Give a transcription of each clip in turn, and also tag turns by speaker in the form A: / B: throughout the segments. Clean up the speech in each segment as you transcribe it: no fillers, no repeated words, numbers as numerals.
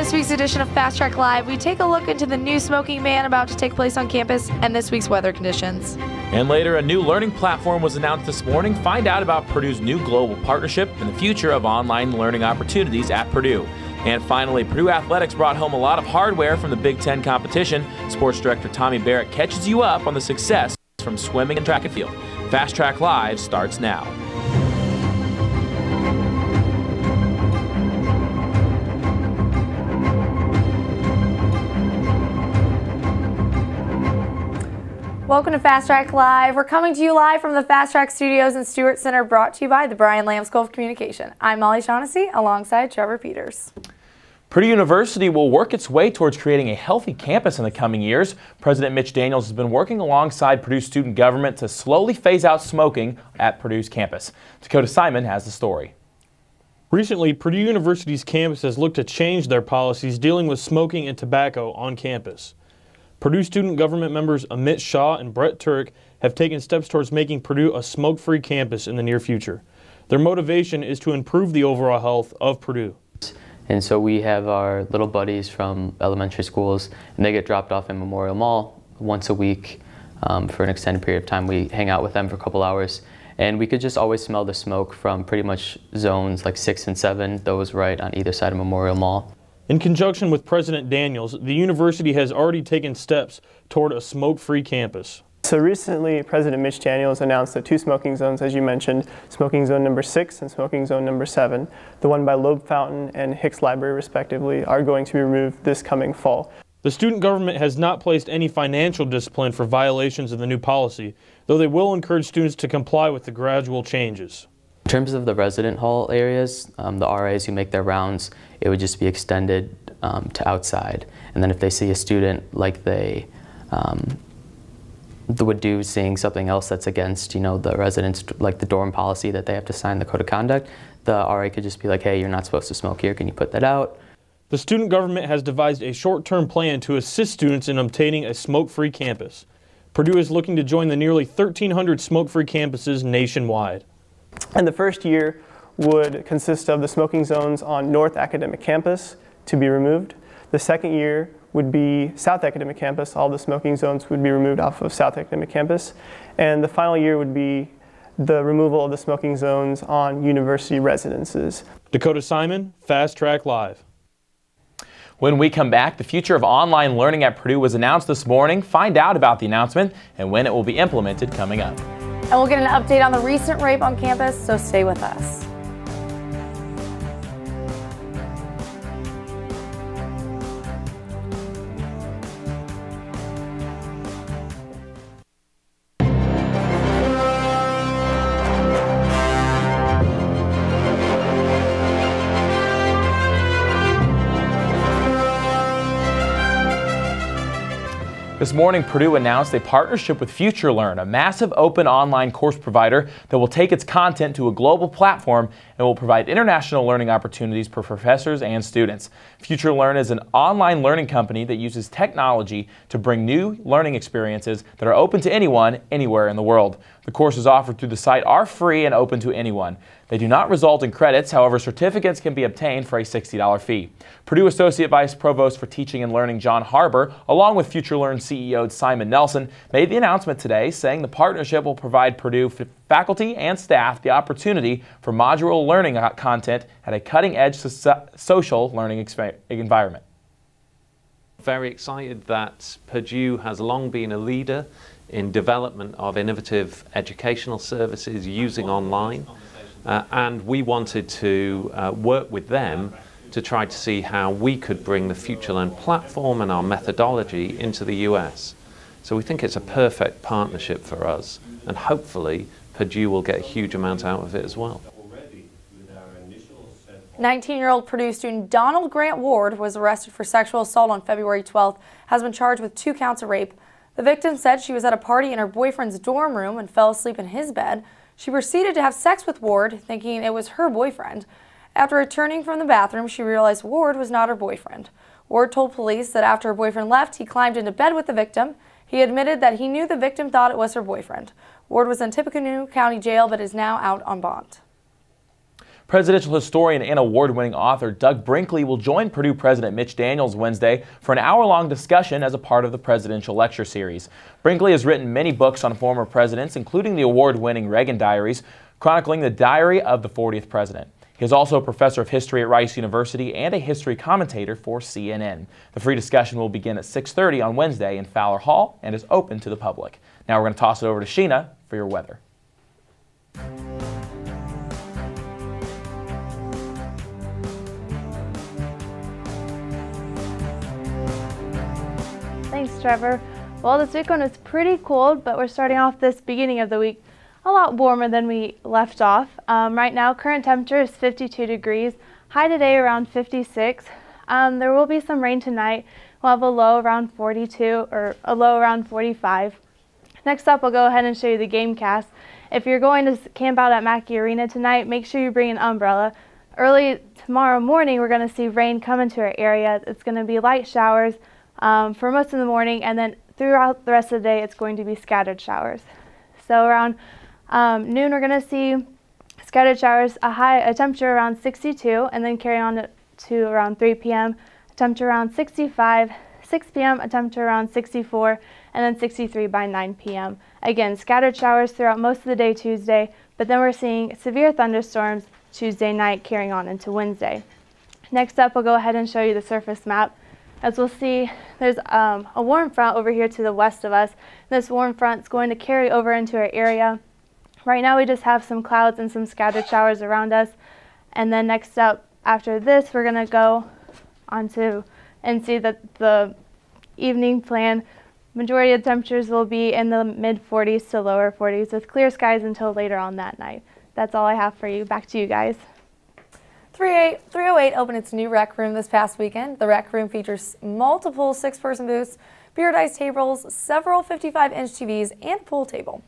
A: this week's edition of Fast Track Live, we take a look into the new smoking ban about to take place on campus and this week's weather conditions.
B: And later, a new learning platform was announced this morning. Find out about Purdue's new global partnership and the future of online learning opportunities at Purdue. And finally, Purdue Athletics brought home a lot of hardware from the Big Ten competition. Sports Director Tommy Barrett catches you up on the success from swimming and track and field. Fast Track Live starts now.
A: Welcome to Fast Track Live. We're coming to you live from the Fast Track Studios and Stewart Center, brought to you by the Brian Lamb School of Communication. I'm Molly Shaughnessy, alongside Trevor Peters.
B: Purdue University will work its way towards creating a healthy campus in the coming years. President Mitch Daniels has been working alongside Purdue student government to slowly phase out smoking at Purdue's campus. Dakota Simon has the story.
C: Recently, Purdue University's campus has looked to change their policies dealing with smoking and tobacco on campus. Purdue student government members Amit Shah and Brett Turk have taken steps towards making Purdue a smoke-free campus in the near future. Their motivation is to improve the overall health of Purdue.
D: And so we have our little buddies from elementary schools, and they get dropped off in Memorial Mall once a week for an extended period of time. We hang out with them for a couple hours, and we could just always smell the smoke from pretty much zones like 6 and 7, those right on either side of Memorial Mall.
C: In conjunction with President Daniels, the university has already taken steps toward a smoke-free campus.
E: So recently, President Mitch Daniels announced that 2 smoking zones, as you mentioned, smoking zone number 6 and smoking zone number 7, the one by Loeb Fountain and Hicks Library respectively, are going to be removed this coming fall.
C: The student government has not placed any financial discipline for violations of the new policy, though they will encourage students to comply with the gradual changes.
D: In terms of the resident hall areas, the RAs who make their rounds, it would just be extended to outside. And then if they see a student like they would do seeing something else that's against, the residents, like the dorm policy that they have to sign the code of conduct, the RA could just be like, hey, you're not supposed to smoke here, can you put that out?
C: The student government has devised a short-term plan to assist students in obtaining a smoke-free campus. Purdue is looking to join the nearly 1,300 smoke-free campuses nationwide.
E: And the first year would consist of the smoking zones on North Academic Campus to be removed. The second year would be South Academic Campus. All the smoking zones would be removed off of South Academic Campus. And the final year would be the removal of the smoking zones on university residences.
C: Dakota Simon, Fast Track Live.
B: When we come back, the future of online learning at Purdue was announced this morning. Find out about the announcement and when it will be implemented coming up.
A: And we'll get an update on the recent rape on campus, so stay with us.
B: This morning, Purdue announced a partnership with FutureLearn, a massive open online course provider that will take its content to a global platform and will provide international learning opportunities for professors and students. FutureLearn is an online learning company that uses technology to bring new learning experiences that are open to anyone, anywhere in the world. The courses offered through the site are free and open to anyone. They do not result in credits, however, certificates can be obtained for a $60 fee. Purdue Associate Vice Provost for Teaching and Learning John Harbour, along with FutureLearn CEO Simon Nelson, made the announcement today, saying the partnership will provide Purdue faculty and staff the opportunity for modular learning content at a cutting-edge social learning environment.
F: Very excited that Purdue has long been a leader in development of innovative educational services using online. And we wanted to work with them to try to see how we could bring the FutureLearn platform and our methodology into the US. So we think it's a perfect partnership for us, and hopefully Purdue will get a huge amount out of it as well.
A: 19-year-old Purdue student Donald Grant Ward was arrested for sexual assault on February 12th, has been charged with 2 counts of rape. The victim said she was at a party in her boyfriend's dorm room and fell asleep in his bed. She proceeded to have sex with Ward, thinking it was her boyfriend. After returning from the bathroom, she realized Ward was not her boyfriend. Ward told police that after her boyfriend left, he climbed into bed with the victim. He admitted that he knew the victim thought it was her boyfriend. Ward was in Tippecanoe County Jail but is now out on bond.
B: Presidential historian and award-winning author Doug Brinkley will join Purdue President Mitch Daniels Wednesday for an hour-long discussion as a part of the presidential lecture series. Brinkley has written many books on former presidents, including the award-winning Reagan Diaries, chronicling the diary of the 40th president. He is also a professor of history at Rice University and a history commentator for CNN. The free discussion will begin at 6:30 on Wednesday in Fowler Hall and is open to the public. Now we're going to toss it over to Sheena for your weather.
G: Thanks, Trevor. Well, this weekend was pretty cold, but we're starting off this beginning of the week a lot warmer than we left off. Right now, current temperature is 52 degrees. High today around 56. There will be some rain tonight. We'll have a low around 42 or a low around 45. Next up, I'll go ahead and show you the game cast. If you're going to camp out at Mackey Arena tonight, make sure you bring an umbrella. Early tomorrow morning, we're going to see rain come into our area. It's going to be light showers for most of the morning, and then throughout the rest of the day, it's going to be scattered showers. So around noon, we're going to see scattered showers, a temperature around 62, and then carry on to around 3 p.m., a temperature around 65, 6 p.m., a temperature around 64, and then 63 by 9 p.m. Again, scattered showers throughout most of the day Tuesday, but then we're seeing severe thunderstorms Tuesday night carrying on into Wednesday. Next up, we'll go ahead and show you the surface map. As we'll see, there's a warm front over here to the west of us. This warm front is going to carry over into our area. Right now we just have some clouds and some scattered showers around us. And then next up, after this, we're going to go on to and see that the evening plan, majority of temperatures will be in the mid-40s to lower 40s with clear skies until later on that night. That's all I have for you. Back to you guys.
A: 308 opened its new rec room this past weekend. The rec room features multiple 6-person booths, beer dice tables, several 55-inch TVs, and a pool table.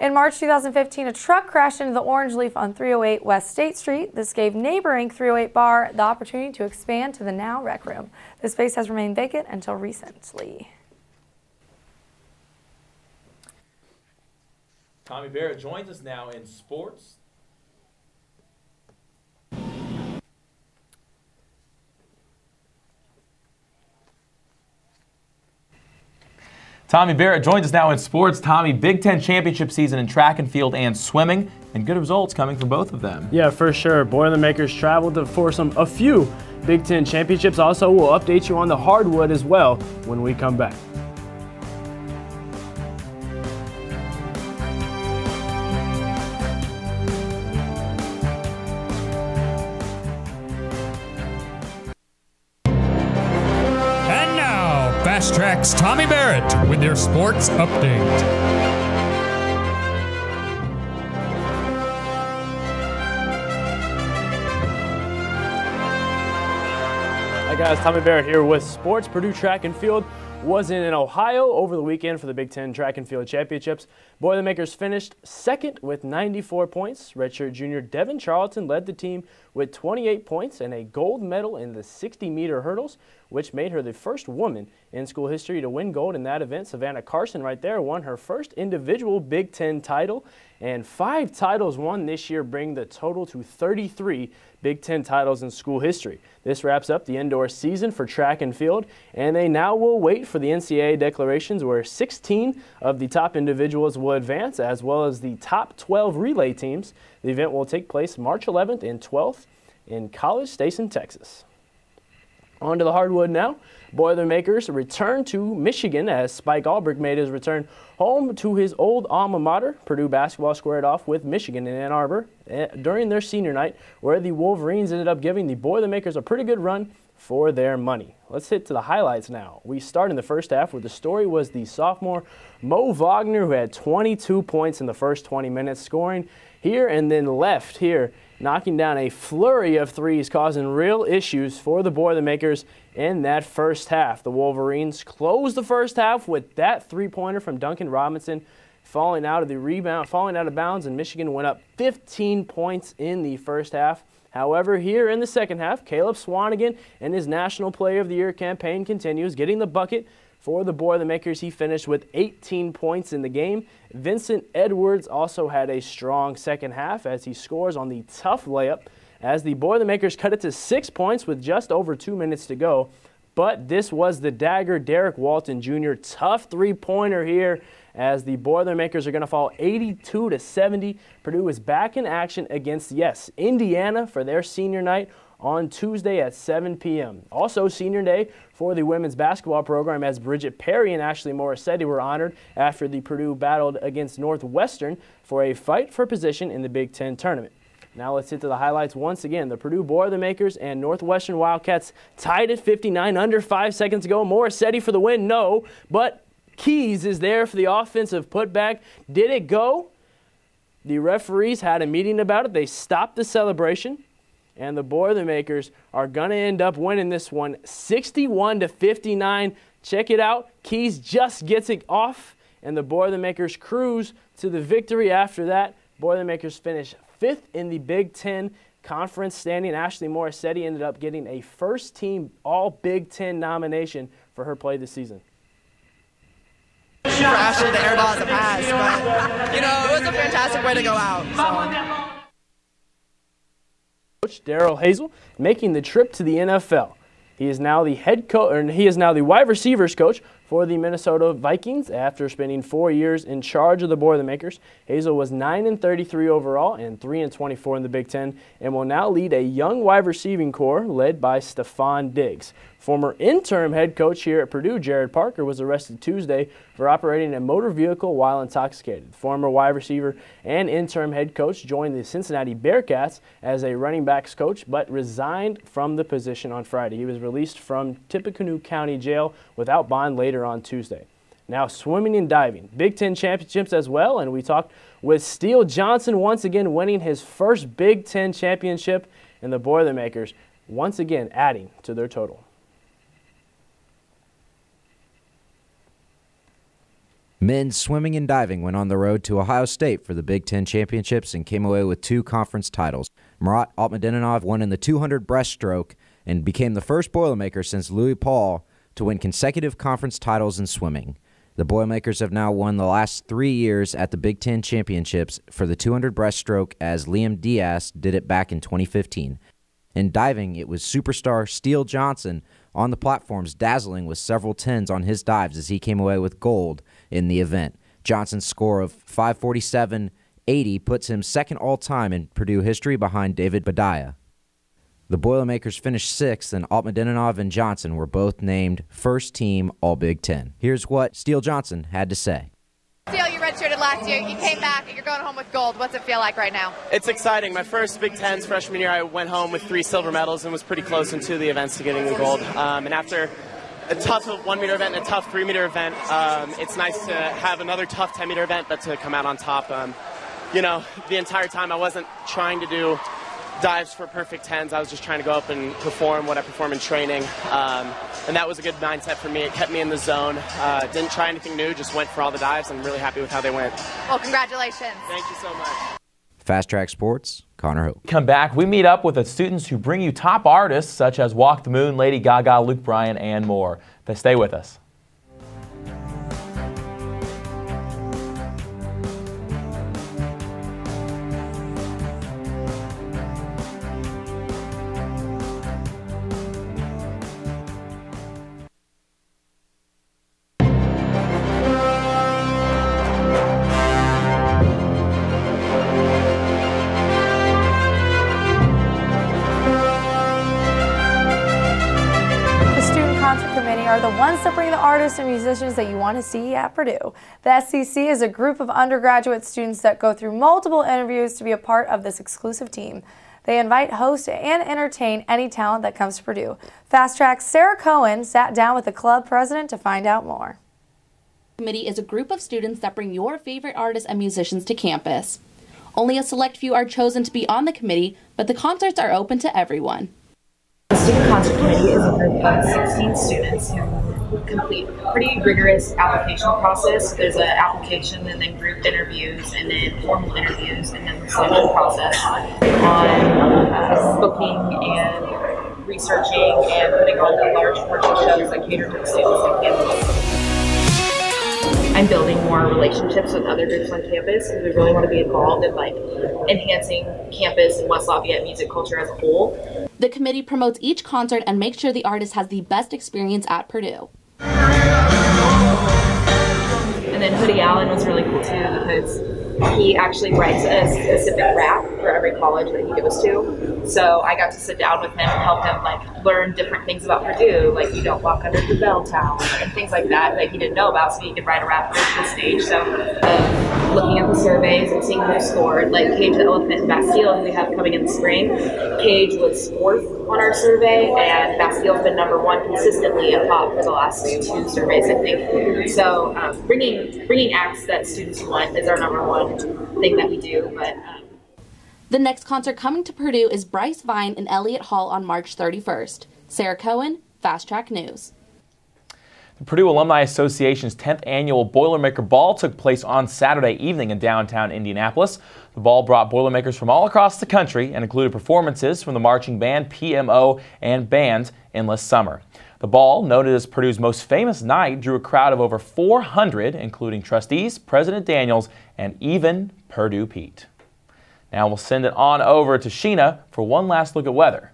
A: In March 2015, a truck crashed into the Orange Leaf on 308 West State Street. This gave neighboring 308 Bar the opportunity to expand to the now rec room. The space has remained vacant until recently.
B: Tommy Barrett joins us now in sports. Tommy Barrett joins us now in sports. Tommy, Big Ten championship season in track and field and swimming, and good results coming from both of them.
H: Yeah, for sure. Boilermakers traveled for a few Big Ten championships. Also, we'll update you on the hardwood as well when we come back.
I: Fast Track's Tommy Barrett with your sports update.
H: Hi guys, Tommy Barrett here with sports. Purdue track and field was in Ohio over the weekend for the Big Ten Track and Field Championships. Boilermakers finished second with 94 points. Redshirt junior Devin Charlton led the team with 28 points and a gold medal in the 60-meter hurdles, which made her the first woman in school history to win gold in that event. Savannah Carson right there won her first individual Big Ten title, and 5 titles won this year bring the total to 33 Big Ten titles in school history. This wraps up the indoor season for track and field, and they now will wait for the NCAA declarations where 16 of the top individuals will advance, as well as the top 12 relay teams. The event will take place March 11th and 12th in College Station, Texas. On to the hardwood now. Boilermakers return to Michigan as Spike Albrick made his return home to his old alma mater. Purdue basketball squared off with Michigan in Ann Arbor during their senior night, where the Wolverines ended up giving the Boilermakers a pretty good run for their money. Let's hit to the highlights now. We start in the first half where the story was the sophomore Mo Wagner, who had 22 points in the first 20 minutes, scoring here and then left here, knocking down a flurry of threes, causing real issues for the Boilermakers in that first half. The Wolverines closed the first half with that three-pointer from Duncan Robinson falling out of bounds, and Michigan went up 15 points in the first half. However, here in the second half, Caleb Swanigan and his National Player of the Year campaign continues, getting the bucket for the Boilermakers. He finished with 18 points in the game. Vincent Edwards also had a strong second half as he scores on the tough layup as the Boilermakers cut it to 6 points with just over 2 minutes to go. But this was the dagger, Derek Walton Jr. Tough three-pointer here as the Boilermakers are going to fall 82-70. Purdue is back in action against, yes, Indiana for their senior night on Tuesday at 7 p.m. Also senior day for the women's basketball program as Bridget Perry and Ashley Morissetti were honored after the Purdue battled against Northwestern for a fight for position in the Big Ten tournament. Now let's hit to the highlights once again. The Purdue Boilermakers and Northwestern Wildcats tied at 59 under 5 seconds ago. Morissetti for the win, no, but Keys is there for the offensive putback. Did it go? The referees had a meeting about it. They stopped the celebration, and the Boilermakers are going to end up winning this one 61-59. Check it out. Keys just gets it off, and the Boilermakers cruise to the victory after that. Boilermakers finish 5th in the Big Ten Conference standing. Ashley Morissetti ended up getting a first-team All-Big Ten nomination for her play this season.
J: For Ashley to airball as a pass, but, it was a fantastic way to go out.
H: Coach Darrell Hazel making the trip to the NFL. He is now the head coach, or he is now the wide receivers coach for the Minnesota Vikings after spending 4 years in charge of the Boilermakers. Hazel was 9-33 overall and 3-24 in the Big Ten and will now lead a young wide receiving corps led by Stephon Diggs. Former interim head coach here at Purdue, Jared Parker, was arrested Tuesday for operating a motor vehicle while intoxicated. Former wide receiver and interim head coach joined the Cincinnati Bearcats as a running backs coach, but resigned from the position on Friday. He was released from Tippecanoe County Jail without bond later on Tuesday. Now swimming and diving, Big Ten championships as well, and we talked with Steele Johnson once again winning his first Big Ten championship, and the Boilermakers once again adding to their total.
K: Men's swimming and diving went on the road to Ohio State for the Big Ten championships and came away with 2 conference titles. Murat Altmadinov won in the 200 breaststroke and became the first Boilermaker since Louis Paul to win consecutive conference titles in swimming. The Boilermakers have now won the last 3 years at the Big Ten championships for the 200 breaststroke as Liam Diaz did it back in 2015. In diving, it was superstar Steele Johnson on the platforms dazzling with several tens on his dives as he came away with gold in the event. Johnson's score of 547.80 puts him second all-time in Purdue history behind David Badaya. The Boilermakers finished 6th, and Altmadinov and Johnson were both named first-team All-Big Ten. Here's what Steele Johnson had to say.
L: Steele, you redshirted last year. You came back, and you're going home with gold. What's it feel like right now?
M: It's exciting. My first Big Ten's freshman year, I went home with 3 silver medals and was pretty close in 2 of the events to getting the gold. And after a tough 1-meter event and a tough 3-meter event, it's nice to have another tough 10-meter event, but to come out on top. The entire time I wasn't trying to do dives for perfect 10s. I was just trying to go up and perform what I perform in training. And that was a good mindset for me. It kept me in the zone. Didn't try anything new, just went for all the dives. I'm really happy with how they went.
L: Well, congratulations.
M: Thank you so much.
K: Fast Track Sports, Connor Hope.
B: Come back, we meet up with the students who bring you top artists such as Walk the Moon, Lady Gaga, Luke Bryan, and more. Stay with us.
A: Are the ones that bring the artists and musicians that you want to see at Purdue. The SCC is a group of undergraduate students that go through multiple interviews to be a part of this exclusive team. They invite, host, and entertain any talent that comes to Purdue. Fast Track's Sarah Cohen sat down with the club president to find out more.
N: The committee is a group of students that bring your favorite artists and musicians to campus. Only a select few are chosen to be on the committee, but the concerts are open to everyone.
O: The Student Concert Committee is a group of 16 students who complete a pretty rigorous application process. There's an application and then group interviews and then formal interviews and then the selection process on booking and researching and putting on the large commercial shows that cater to the students on campus. I'm building more relationships with other groups on campus because we really want to be involved in like enhancing campus and West Lafayette music culture as a whole.
N: The committee promotes each concert and makes sure the artist has the best experience at Purdue.
O: And then Hoodie Allen was really cool too because he actually writes a specific rap for every college that he goes to. So I got to sit down with him and help him like learn different things about Purdue, like you don't walk under the bell tower and things like that he didn't know about, so he could write a rap for the stage. So looking at the surveys and seeing who scored, like Cage the Elephant and Bastille, who we have coming in the spring. Cage was 4th on our survey, and Bastille's been #1 consistently at pop for the last 2 surveys, I think. So bringing acts that students want is our #1 thing that we do. But
N: the next concert coming to Purdue is Bryce Vine in Elliott Hall on March 31st. Sarah Cohen, Fast Track News.
B: The Purdue Alumni Association's 10th annual Boilermaker Ball took place on Saturday evening in downtown Indianapolis. The ball brought Boilermakers from all across the country and included performances from the marching band, PMO, and band Endless Summer. The ball, noted as Purdue's most famous night, drew a crowd of over 400, including trustees, President Daniels, and even Purdue Pete. Now we'll send it on over to Sheena for one last look at weather.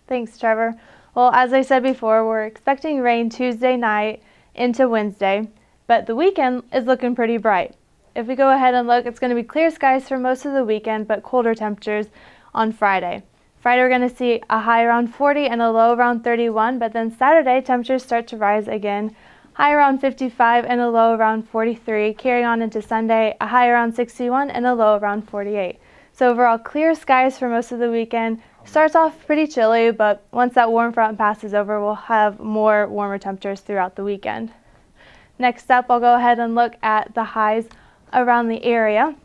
G: Thanks, Trevor. Well, as I said before, we're expecting rain Tuesday night into Wednesday, but the weekend is looking pretty bright. If we go ahead and look, it's going to be clear skies for most of the weekend, but colder temperatures on Friday. Friday, we're going to see a high around 40 and a low around 31, but then Saturday, temperatures start to rise again. High around 55 and a low around 43, carrying on into Sunday, a high around 61 and a low around 48. So overall, clear skies for most of the weekend. Starts off pretty chilly, but once that warm front passes over, we'll have more warmer temperatures throughout the weekend. Next up, I'll go ahead and look at the highs around the area.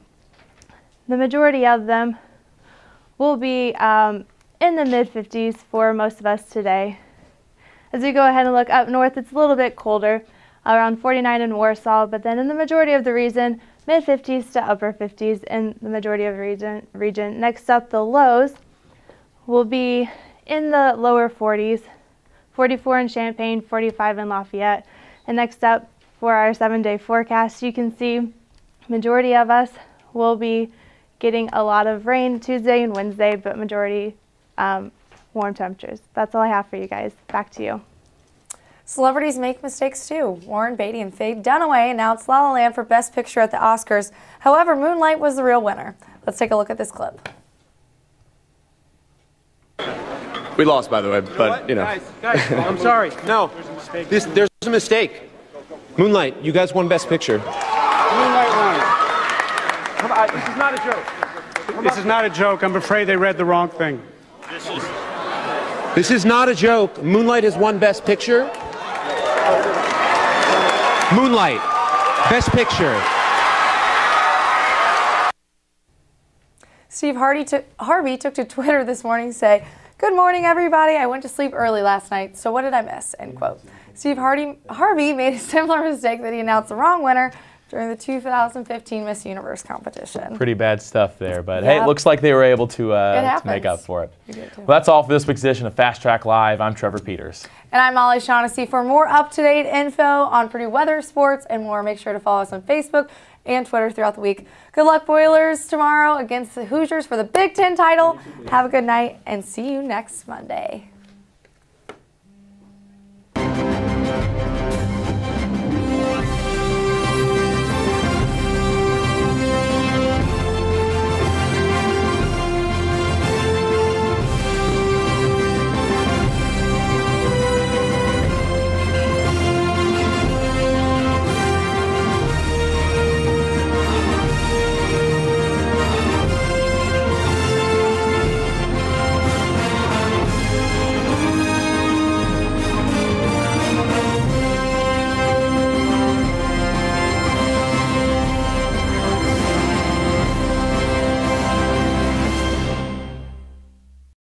G: The majority of them will be in the mid-50s for most of us today. As we go ahead and look up north, it's a little bit colder, around 49 in Warsaw, but then in the majority of the region, mid-50s to upper 50s in the majority of the region. Next up, the lows will be in the lower 40s, 44 in Champaign, 45 in Lafayette. And next up, for our 7-day forecast, you can see majority of us will be getting a lot of rain Tuesday and Wednesday, but majority warm temperatures. That's all I have for you guys. Back to you.
A: Celebrities make mistakes too. Warren Beatty and Faye Dunaway announced La La Land for Best Picture at the Oscars. However, Moonlight was the real winner. Let's take a look at this clip.
P: We lost, by the way, but you know.
Q: Guys, I'm sorry. No, there's a mistake. Moonlight, you guys won Best Picture.
R: Moonlight won. This is not a joke. This is not a joke. I'm afraid they read the wrong thing.
Q: This is not a joke. Moonlight has won Best Picture. Moonlight, Best Picture.
A: Steve Harvey took to Twitter this morning to say, "Good morning, everybody. I went to sleep early last night, so what did I miss?" End quote. Steve Harvey made a similar mistake that he announced the wrong winner during the 2015 Miss Universe competition.
B: Pretty bad stuff there, but hey, it looks like they were able to make up for it. Well, that's all for this week's edition of Fast Track Live. I'm Trevor Peters.
A: And I'm Molly Shaughnessy. For more up-to-date info on Purdue weather, sports, and more, make sure to follow us on Facebook and Twitter throughout the week. Good luck, Boilers, tomorrow against the Hoosiers for the Big Ten title. Have a good night, and see you next Monday.